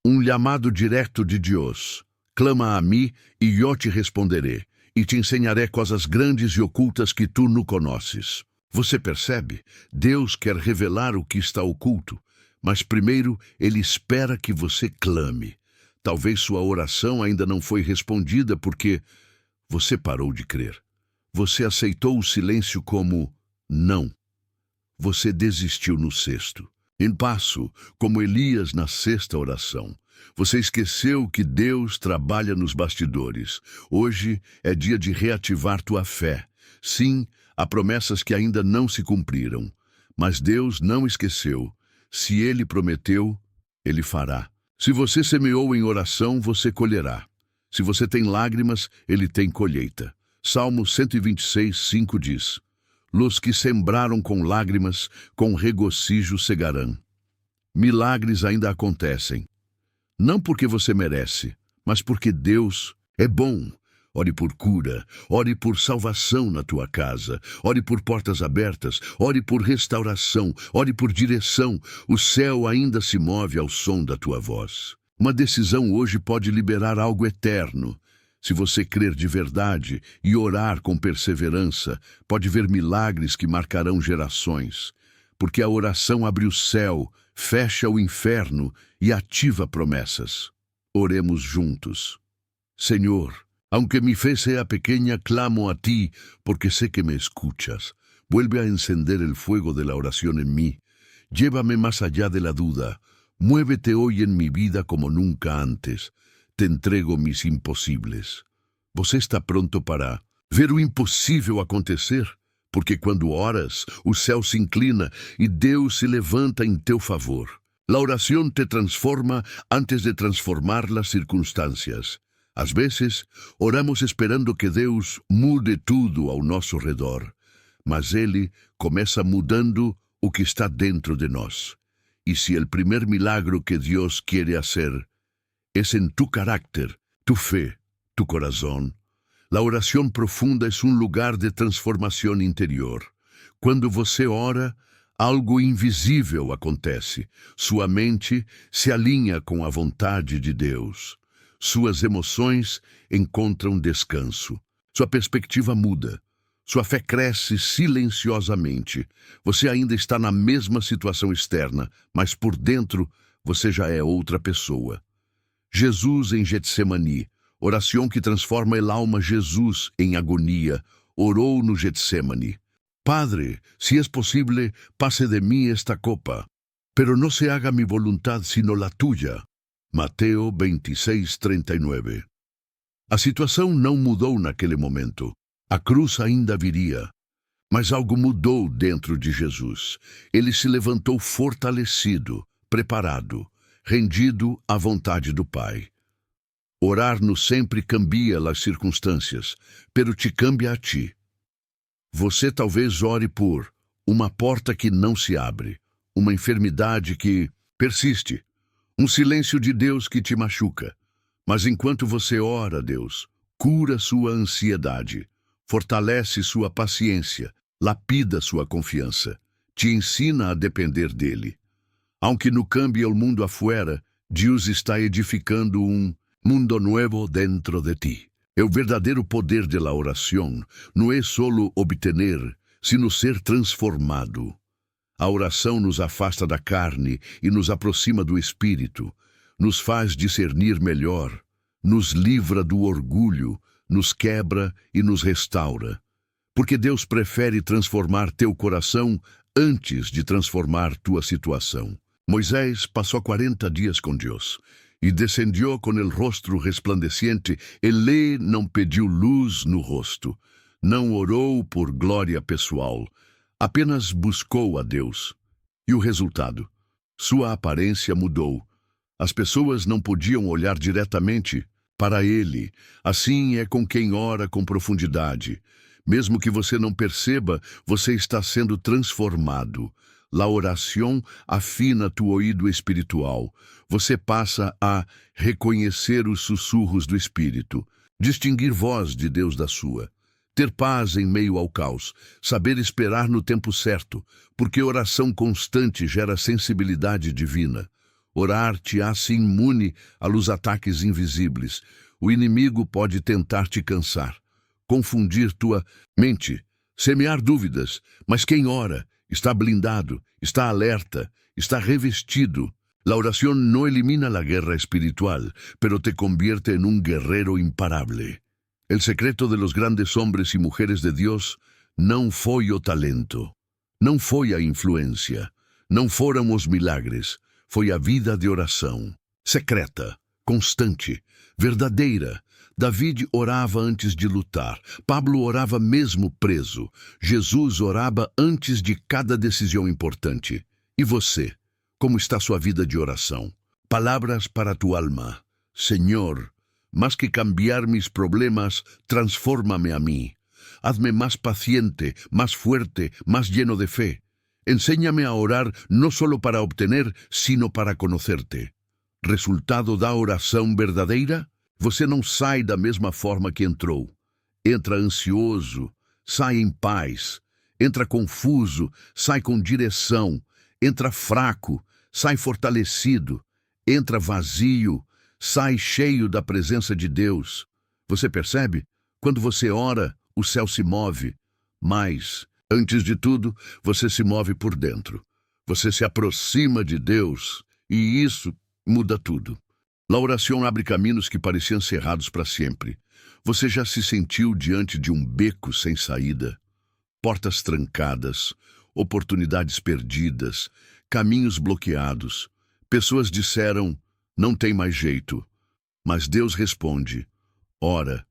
Um chamado direto de Deus. Clama a mim e eu te responderei, e te ensinarei coisas grandes e ocultas que tu não conheces. Você percebe? Deus quer revelar o que está oculto, mas primeiro Ele espera que você clame. Talvez sua oração ainda não foi respondida porque você parou de crer. Você aceitou o silêncio como não. Você desistiu no sexto. Em passo, como Elias na sexta oração. Você esqueceu que Deus trabalha nos bastidores. Hoje é dia de reativar tua fé. Sim, há promessas que ainda não se cumpriram. Mas Deus não esqueceu. Se Ele prometeu, Ele fará. Se você semeou em oração, você colherá. Se você tem lágrimas, Ele tem colheita. Salmo 126, 5 diz: Los que sembraram com lágrimas, com regocijo cegarão. Milagres ainda acontecem. Não porque você merece, mas porque Deus é bom. Ore por cura, ore por salvação na tua casa, ore por portas abertas, ore por restauração, ore por direção. O céu ainda se move ao som da tua voz. Uma decisão hoje pode liberar algo eterno. Se você crer de verdade e orar com perseverança, pode ver milagres que marcarão gerações. Porque a oração abre o céu, fecha o inferno e ativa promessas. Oremos juntos. Senhor, aunque mi fe sea pequeña, clamo a ti, porque sé que me escuchas. Vuelve a encender el fuego de la oración en mí. Llévame más allá de la duda. Muévete hoy en mi vida como nunca antes. Te entrego mis impossibles. Você está pronto para ver o impossível acontecer? Porque quando oras, o céu se inclina e Deus se levanta em teu favor. La oración te transforma antes de transformar las circunstâncias. Às vezes, oramos esperando que Deus mude tudo ao nosso redor, mas Ele começa mudando o que está dentro de nós. E se o primeiro milagro que Deus quiere hacer es en tu carácter, tu fe, tu corazón, la oración profunda es un lugar de transformação interior. Quando você ora, algo invisível acontece. Sua mente se alinha com a vontade de Deus. Suas emoções encontram descanso. Sua perspectiva muda. Sua fé cresce silenciosamente. Você ainda está na mesma situação externa, mas por dentro você já é outra pessoa. Jesus em Getsemani, oração que transforma el alma. Jesus em agonia, orou no Getsemani. Padre, si es posible, pase de mí esta copa, pero no se haga mi voluntad sino la tuya. Mateo 26, 39. A situação não mudou naquele momento. A cruz ainda viria. Mas algo mudou dentro de Jesus. Ele se levantou fortalecido, preparado, rendido à vontade do Pai. Orar no sempre cambia as circunstâncias, pero te cambia a ti. Você talvez ore por uma porta que não se abre, uma enfermidade que persiste, um silêncio de Deus que te machuca. Mas enquanto você ora, Deus cura sua ansiedade, fortalece sua paciência, lapida sua confiança, te ensina a depender dele. Aunque no cambie o mundo afuera, Deus está edificando um mundo novo dentro de ti. O verdadeiro poder de la oração não é solo obtener, sino ser transformado. A oração nos afasta da carne e nos aproxima do Espírito, nos faz discernir melhor, nos livra do orgulho, nos quebra e nos restaura. Porque Deus prefere transformar teu coração antes de transformar tua situação. Moisés passou 40 dias com Deus e descendió com el rostro resplandeciente. Ele não pediu luz no rosto, não orou por glória pessoal, apenas buscou a Deus. E o resultado? Sua aparência mudou. As pessoas não podiam olhar diretamente para ele. Assim é com quem ora com profundidade. Mesmo que você não perceba, você está sendo transformado. La oração afina tu ouído espiritual. Você passa a reconhecer os sussurros do Espírito, distinguir voz de Deus da sua. ter paz em meio ao caos, saber esperar no tempo certo, porque oração constante gera sensibilidade divina. Orar te hace imune aos ataques invisíveis. O inimigo pode tentar te cansar, confundir tua mente, semear dúvidas, mas quem ora está blindado, está alerta, está revestido. La oración no elimina la guerra espiritual, pero te convierte en un guerrero imparable. El secreto de los grandes hombres y mujeres de Dios não foi o talento, não foi a influência, não foram os milagres, foi a vida de oração, secreta, constante, verdadeira. David orava antes de lutar, Pablo orava mesmo preso, Jesus orava antes de cada decisão importante. E você? Como está sua vida de oração? Palavras para tu alma. Senhor, más que cambiar mis problemas, transfórmame a mí. Hazme más paciente, más fuerte, más lleno de fe. Enséñame a orar no solo para obtener, sino para conocerte. Resultado da oração verdadeira? Você não sai da mesma forma que entrou. Entra ansioso, sai em paz. Entra confuso, sai com direção. Entra fraco, sai fortalecido. Entra vazio, sai cheio da presença de Deus. Você percebe? Quando você ora, o céu se move. Mas, antes de tudo, você se move por dentro. Você se aproxima de Deus e isso muda tudo. A oração abre caminhos que pareciam cerrados para sempre. Você já se sentiu diante de um beco sem saída? Portas trancadas, oportunidades perdidas, caminhos bloqueados. Pessoas disseram, não tem mais jeito. Mas Deus responde, ora,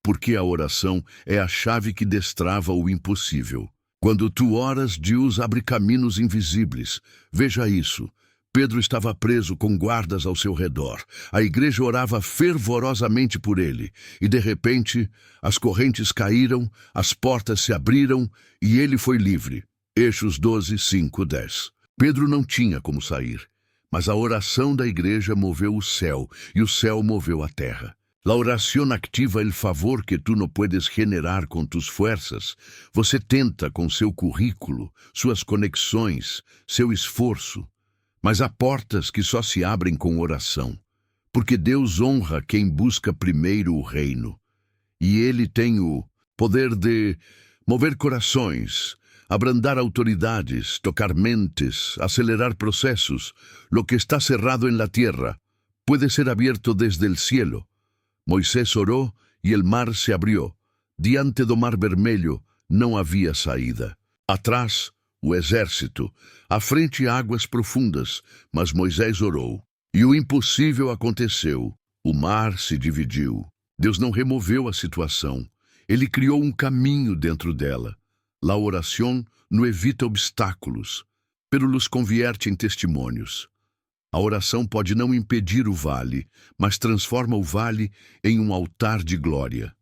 porque a oração é a chave que destrava o impossível. Quando tu oras, Deus abre caminhos invisíveis. Veja isso. Pedro estava preso com guardas ao seu redor. A igreja orava fervorosamente por ele. E, de repente, as correntes caíram, as portas se abriram e ele foi livre. Hechos 12, 5, 10. Pedro não tinha como sair. Mas a oração da igreja moveu o céu e o céu moveu a terra. La oración activa el favor que tu no puedes generar com tus fuerzas. Você tenta com seu currículo, suas conexões, seu esforço. Mas há portas que só se abrem com oração, porque Deus honra quem busca primeiro o reino. E Ele tem o poder de mover corações, abrandar autoridades, tocar mentes, acelerar processos. Lo que está cerrado en la tierra puede ser abierto desde el cielo. Moisés orou e el mar se abrió. Diante do mar vermelho não havia saída. Atrás, o exército, à frente águas profundas, mas Moisés orou. E o impossível aconteceu. O mar se dividiu. Deus não removeu a situação. Ele criou um caminho dentro dela. La oração não evita obstáculos, pero los convierte em testemunhos. A oração pode não impedir o vale, mas transforma o vale em um altar de glória.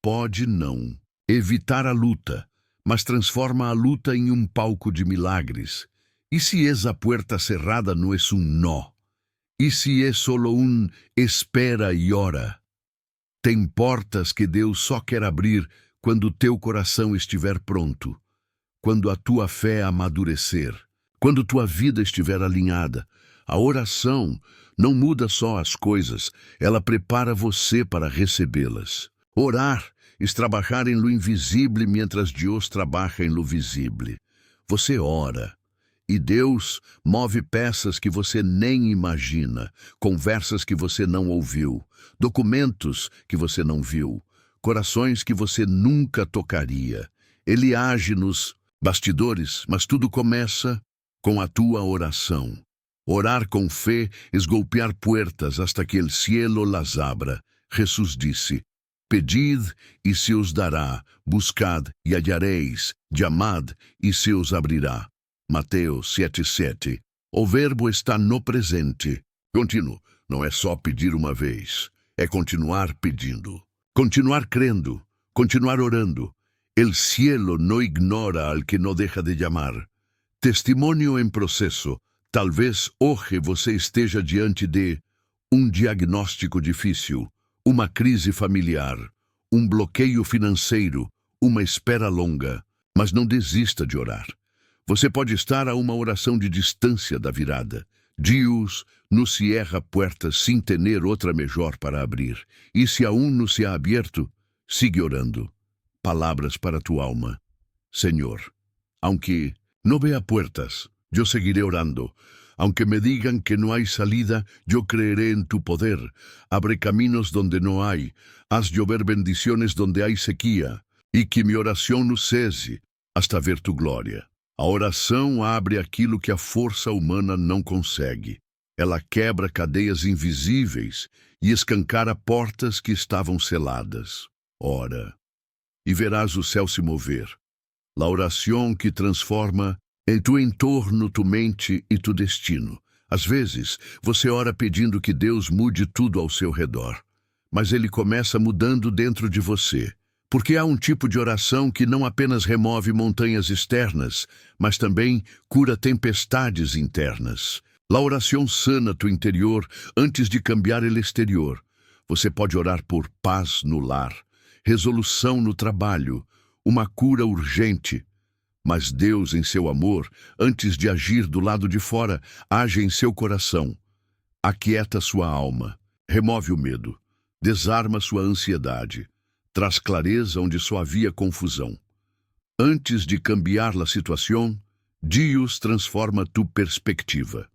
Pode não evitar a luta, mas transforma a luta em um palco de milagres. E se essa puerta cerrada não é nó? E se é solo espera e ora? Tem portas que Deus só quer abrir quando o teu coração estiver pronto, quando a tua fé amadurecer, quando tua vida estiver alinhada. A oração não muda só as coisas, ela prepara você para recebê-las. Orar é trabalhar em lo invisível mientras Deus trabalha em lo visível. Você ora e Deus move peças que você nem imagina, conversas que você não ouviu, documentos que você não viu, corações que você nunca tocaria. Ele age nos bastidores, mas tudo começa com a tua oração. Orar com fé é golpear puertas hasta que el cielo las abra. Jesus disse, pedid e se os dará, buscad e hallareis, llamad e se os abrirá. Mateus 7:7. O verbo está no presente. Contínuo, não é só pedir uma vez, é continuar pedindo, continuar crendo, continuar orando. El cielo no ignora al que no deja de llamar. Testemunho em processo. Talvez hoje você esteja diante de um diagnóstico difícil, uma crise familiar, um bloqueio financeiro, uma espera longa, mas não desista de orar. Você pode estar a uma oração de distância da virada. Deus nos cierra puertas sin tener outra melhor para abrir. E se aún não se ha abierto, sigue orando. Palavras para tu alma. Senhor, aunque no vea puertas, yo seguiré orando. Aunque me digan que no hay salida, yo creeré en tu poder. Abre caminos donde no hay. Haz llover bendiciones donde hay sequía. E que minha oração não cesse hasta ver tu glória. A oração abre aquilo que a força humana não consegue. Ela quebra cadeias invisíveis e escancara portas que estavam seladas. Ora, e verás o céu se mover. La oração que transforma em tu entorno, tu mente e tu destino. Às vezes, você ora pedindo que Deus mude tudo ao seu redor, mas Ele começa mudando dentro de você. Porque há um tipo de oração que não apenas remove montanhas externas, mas também cura tempestades internas. A oração sana tu interior antes de cambiar o exterior. Você pode orar por paz no lar, resolução no trabalho, uma cura urgente. Mas Deus, em seu amor, antes de agir do lado de fora, age em seu coração. Aquieta sua alma, remove o medo, desarma sua ansiedade. Traz clareza onde só havia confusão. Antes de cambiar a situação, Deus transforma tu perspectiva.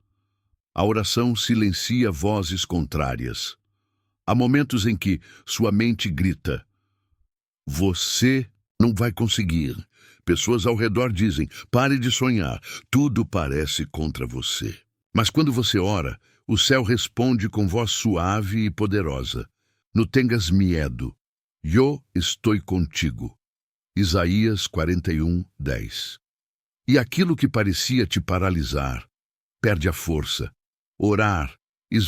A oração silencia vozes contrárias. Há momentos em que sua mente grita: você não vai conseguir. Pessoas ao redor dizem: pare de sonhar, tudo parece contra você. Mas quando você ora, o céu responde com voz suave e poderosa: não tengas medo. Eu estou contigo. Isaías 41:10. E aquilo que parecia te paralisar, perde a força. Orar,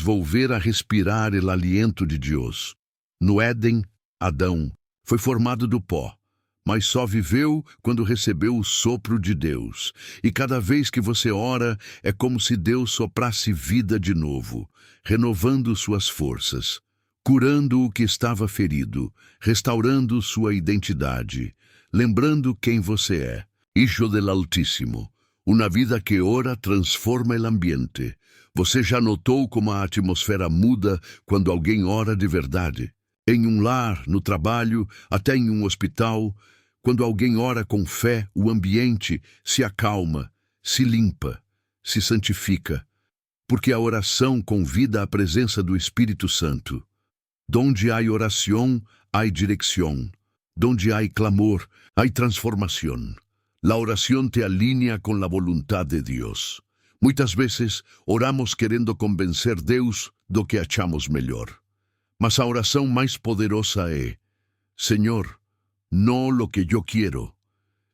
volver a respirar o aliento de Deus. No Éden, Adão foi formado do pó, mas só viveu quando recebeu o sopro de Deus. E cada vez que você ora, é como se Deus soprasse vida de novo, renovando suas forças, curando o que estava ferido, restaurando sua identidade, lembrando quem você é. Hijo del Altíssimo, uma vida que ora transforma o ambiente. Você já notou como a atmosfera muda quando alguém ora de verdade? Em um lar, no trabalho, até em um hospital, quando alguém ora com fé, o ambiente se acalma, se limpa, se santifica, porque a oração convida à presença do Espírito Santo. Donde há oração, há direção. Donde há clamor, há transformação. La oração te alinea com a vontade de Deus. Muitas vezes oramos querendo convencer Deus do que achamos melhor. Mas a oração mais poderosa é: Senhor, não lo que eu quero,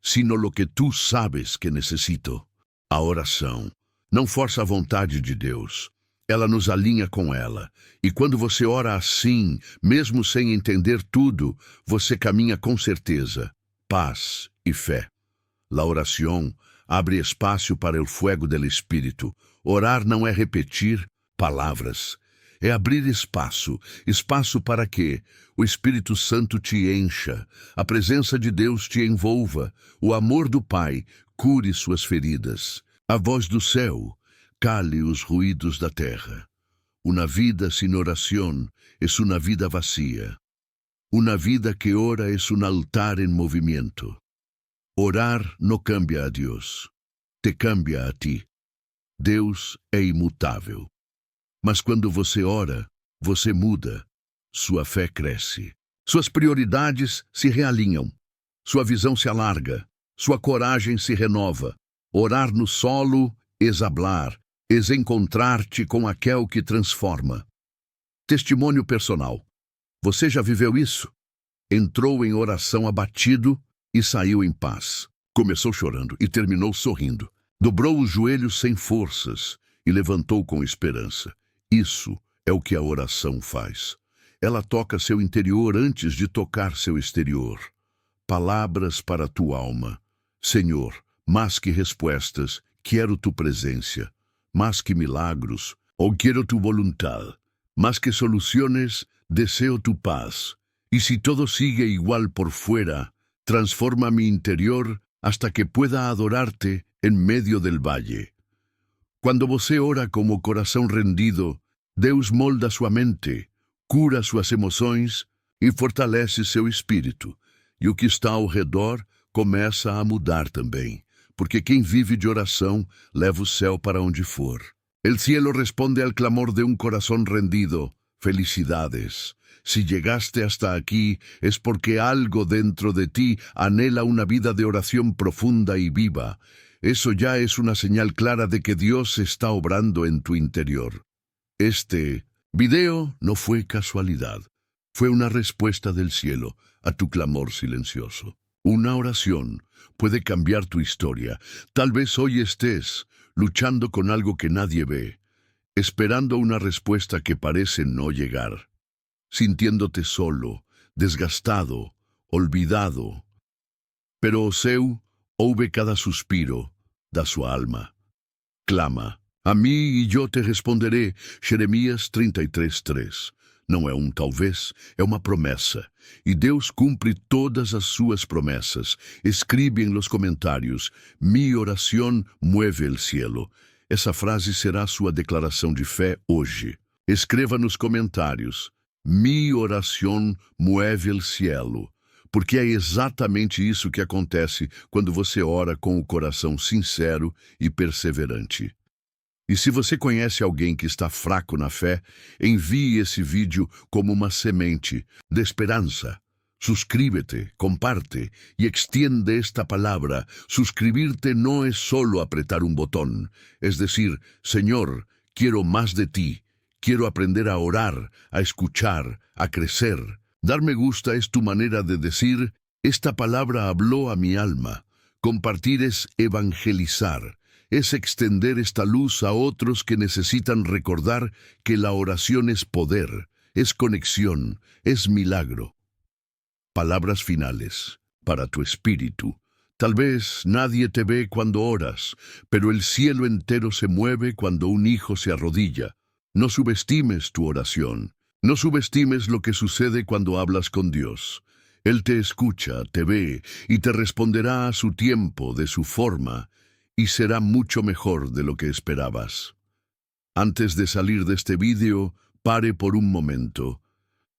sino lo que tu sabes que necessito. A oração não força a vontade de Deus. Ela nos alinha com ela. E quando você ora assim, mesmo sem entender tudo, você caminha com certeza, paz e fé. La oração abre espaço para o fuego del Espírito. Orar não é repetir palavras, é abrir espaço para que o Espírito Santo te encha, a presença de Deus te envolva, o amor do Pai cure suas feridas, a voz do céu cale os ruídos da terra. Uma vida sem oração é uma vida vazia. Uma vida que ora é um altar em movimento. Orar não cambia a Deus, te cambia a ti. Deus é imutável. Mas quando você ora, você muda. Sua fé cresce. Suas prioridades se realinham. Sua visão se alarga. Sua coragem se renova. Orar no solo, hablar, encontrar-te com aquele que transforma. Testemunho personal. Você já viveu isso? Entrou em oração abatido e saiu em paz. Começou chorando e terminou sorrindo. Dobrou os joelhos sem forças e levantou com esperança. Isso é o que a oração faz. Ela toca seu interior antes de tocar seu exterior. Palavras para tua alma. Senhor, mais que respostas, quero tu presença. Mais que milagros, ou quero tu voluntad. Mais que soluções, deseo tu paz. Y si todo sigue igual por fuera, transforma mi interior hasta que pueda adorarte en medio del valle. Quando você ora como coração rendido, Deus molda sua mente, cura suas emoções e fortalece seu espírito. E o que está ao redor começa a mudar também, porque quem vive de oração leva o céu para onde for. El cielo responde al clamor de un corazón rendido. Felicidades. Si llegaste hasta aquí es porque algo dentro de ti anhela una vida de oración profunda y viva. Eso ya es una señal clara de que Dios está obrando en tu interior. Este video no fue casualidad. Fue una respuesta del cielo a tu clamor silencioso. Una oración puede cambiar tu historia. Tal vez hoy estés luchando con algo que nadie ve, esperando una respuesta que parece no llegar, sintiéndote solo, desgastado, olvidado. Pero Oseu ouve cada suspiro da sua alma. Clama, a mí y yo te responderé. Jeremias 33:3. Não é talvez, é uma promessa. E Deus cumpre todas as suas promessas. Escribe em los comentários: mi oración mueve el cielo. Essa frase será sua declaração de fé hoje. Escreva nos comentários: mi oración mueve el cielo. Porque é exatamente isso que acontece quando você ora com o coração sincero e perseverante. E se você conhece alguém que está fraco na fé, envie esse vídeo como uma semente de esperança. Suscríbete, comparte y extiende esta palabra. Suscribirte no es solo apretar un botón. Es decir, Señor, quiero más de ti. Quiero aprender a orar, a escuchar, a crecer. Dar me gusta es tu manera de decir, esta palabra habló a mi alma. Compartir es evangelizar. Es extender esta luz a otros que necesitan recordar que la oración es poder, es conexión, es milagro. Palabras finales para tu espíritu. Tal vez nadie te ve cuando oras, pero el cielo entero se mueve cuando un hijo se arrodilla. No subestimes tu oración. No subestimes lo que sucede cuando hablas con Dios. Él te escucha, te ve y te responderá a su tiempo, de su forma, y será mucho mejor de lo que esperabas. Antes de salir de este vídeo, pare por un momento.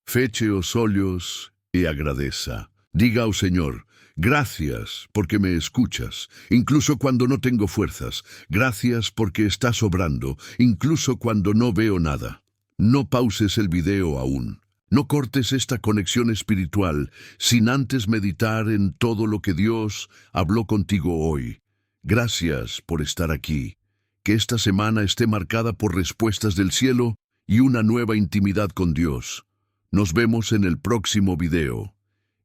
Feche os olhos y agradeza. Diga ao Señor, gracias porque me escuchas, incluso cuando no tengo fuerzas. Gracias porque estás obrando, incluso cuando no veo nada. No pauses el video aún. No cortes esta conexión espiritual sin antes meditar en todo lo que Dios habló contigo hoy. Gracias por estar aquí. Que esta semana esté marcada por respuestas del cielo y una nueva intimidad con Dios. Nos vemos en el próximo video.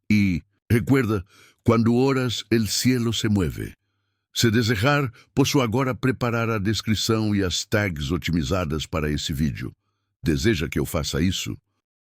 Y recuerda, cuando oras, el cielo se mueve. Se desejar, posso agora preparar a descrição e as tags otimizadas para esse vídeo. Deseja que eu faça isso?